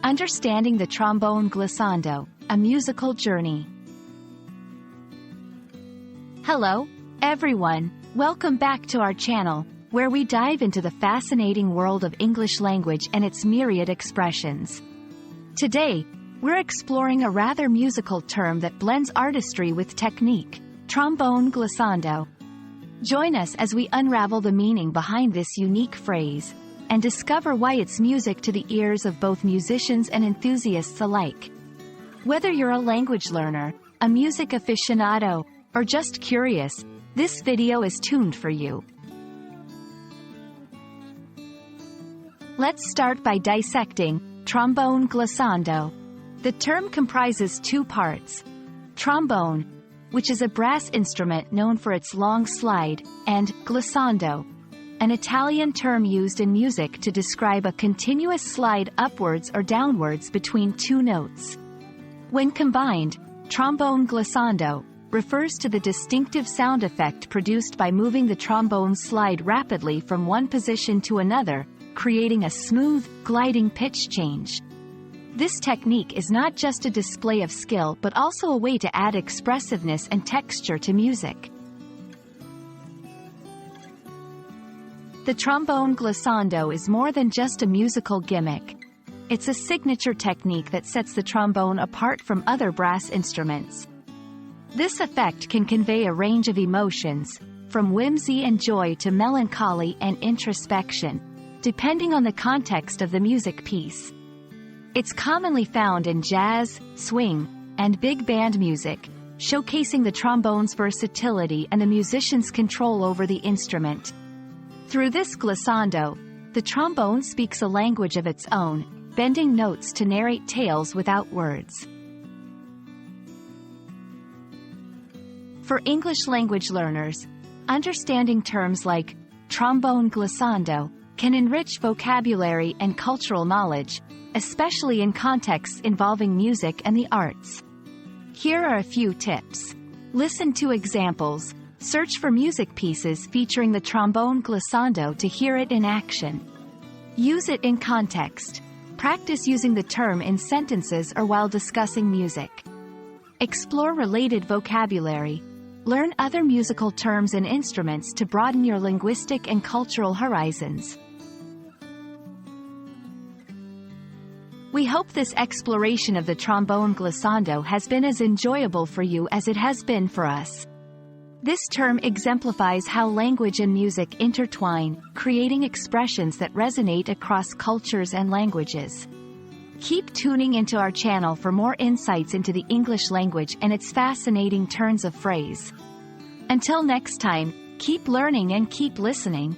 Understanding the Trombone Glissando, a musical journey. Hello, everyone. Welcome back to our channel, where we dive into the fascinating world of English language and its myriad expressions. Today, we're exploring a rather musical term that blends artistry with technique, trombone glissando. Join us as we unravel the meaning behind this unique phrase, and discover why it's music to the ears of both musicians and enthusiasts alike. Whether you're a language learner, a music aficionado, or just curious, this video is tuned for you. Let's start by dissecting trombone glissando. The term comprises two parts: trombone, which is a brass instrument known for its long slide, and glissando, an Italian term used in music to describe a continuous slide upwards or downwards between two notes. When combined, trombone glissando refers to the distinctive sound effect produced by moving the trombone slide rapidly from one position to another, creating a smooth, gliding pitch change. This technique is not just a display of skill but also a way to add expressiveness and texture to music. The trombone glissando is more than just a musical gimmick. It's a signature technique that sets the trombone apart from other brass instruments. This effect can convey a range of emotions, from whimsy and joy to melancholy and introspection, depending on the context of the music piece. It's commonly found in jazz, swing, and big band music, showcasing the trombone's versatility and the musician's control over the instrument. Through this glissando, the trombone speaks a language of its own, bending notes to narrate tales without words. For English language learners, understanding terms like trombone glissando can enrich vocabulary and cultural knowledge, especially in contexts involving music and the arts. Here are a few tips. Listen to examples. Search for music pieces featuring the trombone glissando to hear it in action. Use it in context. Practice using the term in sentences or while discussing music. Explore related vocabulary. Learn other musical terms and instruments to broaden your linguistic and cultural horizons. We hope this exploration of the trombone glissando has been as enjoyable for you as it has been for us. This term exemplifies how language and music intertwine, creating expressions that resonate across cultures and languages. Keep tuning into our channel for more insights into the English language and its fascinating turns of phrase. Until next time, keep learning and keep listening.